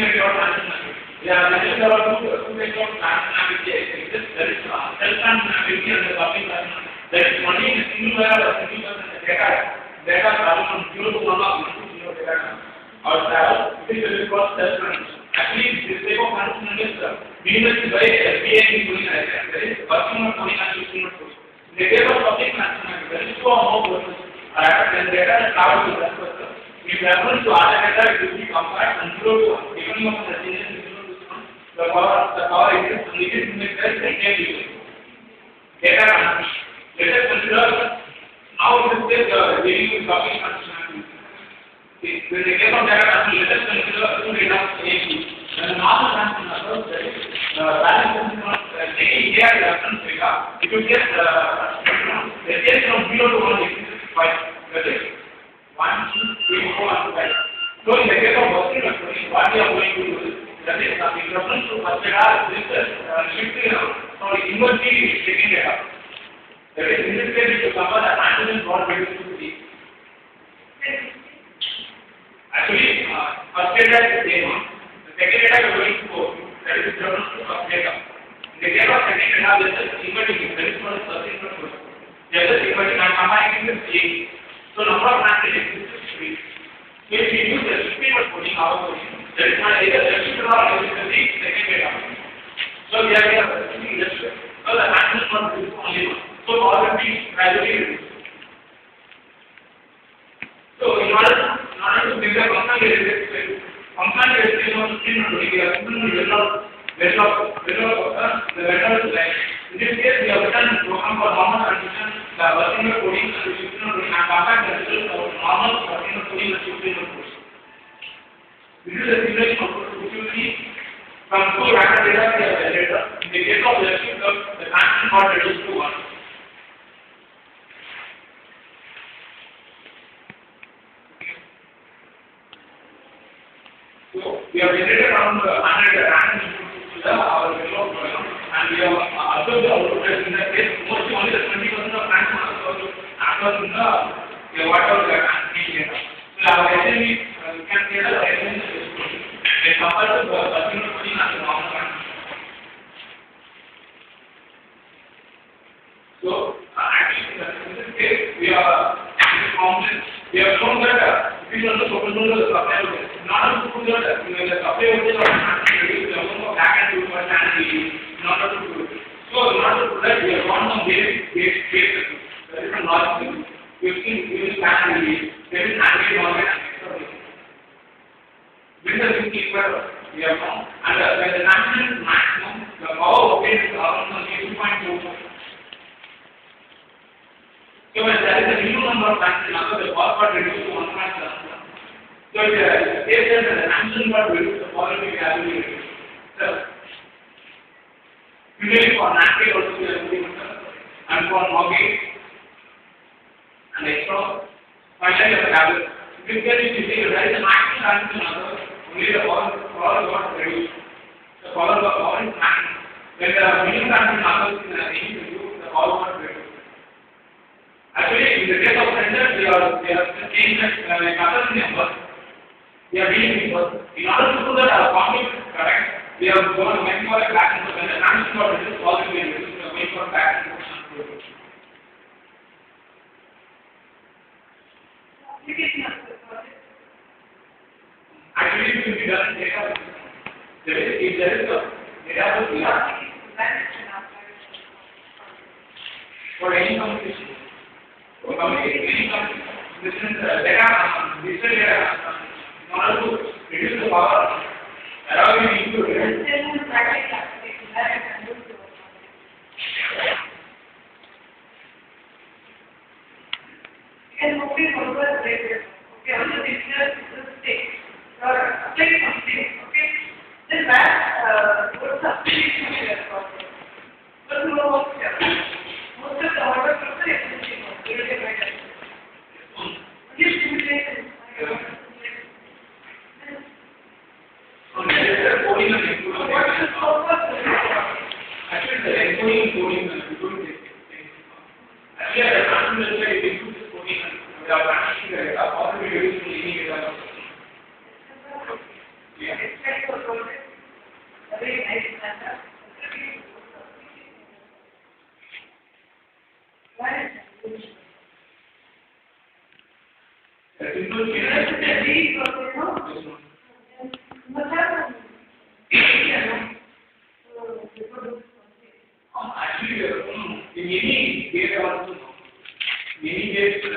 network transmission. Yeah, this is our two network transmission. There is cell transmission and the public transmission. There is only a single wire or single person data travel from 0 to 1 or 1 to 0 data or travel. This is called cell transmission. Actually, this type of transmission is minimized by SBA including there is working on coding and using of coding. In the case of public transmission, there is 2 or more persons. Then data travel to that person. If reference to other data, it will be compared from 0 to 1. Depending on the destination 0 to 1, the power is needed in the case of data transmission. Let us consider now in this case dealing with public transmission. In the case of data transmission, let us consider 2 data AAP. When the normal transmission occurs, there is balance is not taking here reference data. If you get the case from 0 to 1, it is 5. That is 1, 2, 3, 4, and 5. So in the case of working memory, what we are going to do is that is in reference to first data, this is shifting out. So inversely taking data. That is in this case, if you compare the transmission what we used to see. Actually, first data is the same one. The second data we are going to go. That is in reference to first data. In the case of second data, this is inverting. That is what is something for us. There is inverting and combining with A. So number of transmissions is 3. So if we use the repeated coding, our coding, that is not either repeated or the second data. So we are using this. So the transmission must be only one. So all will be gradually reduced. So in order to bring the functional description of the method is like in this case we have written a program for normal transmission, the working of coding and distribution of coding and compact the results of normal working of coding and distribution of coding. This is a simulation output which you see from 2 random data we have generated. In the case of electric curve, the transmission got reduced to 1. So we have generated around 100 random inputs to our network program, and we have observed the output in that case mostly only the 20% of transmission occurs in the whatever the transmission data. So our SME can say that SME is compared to the consumer coding and the normal transmission. So actually in this case we have shown that if you want to control the supply voltage, in order to do that, the supply voltage of transmission the amount of back and forth and in order to do it. So in order to do that, we have gone on base. There is a logic using back and base. There is anti logic and extra logic. With the link equal, we have found, and when the transmission is maximum, the power obtained is around 2.24. So when there is a minimum number of transmission, the power got reduced to 1.7. So if the case that the transmission got reduced, the power will be gradually reduced. So usually for NACA also we are doing and for MOGA and extra, finally the tablet. If there is there is a maximum transmission, only the power got reduced. The power is maximum. When the minimum transmission occurs in the range, the power got reduced. Actually, in the case of sender, we are saying that like other number, we are dealing with both. In order to do that, our formula is correct. We have gone making for a back and forth. When the transmission got reduced, all will be reduced. We are going for back and forth. Actually, it will be done in data. If there is a data, we are for any communication. This is data, digital data, in order to reduce the power, allowing me to reduce. Yeah. Simple actually, in any data also, many days from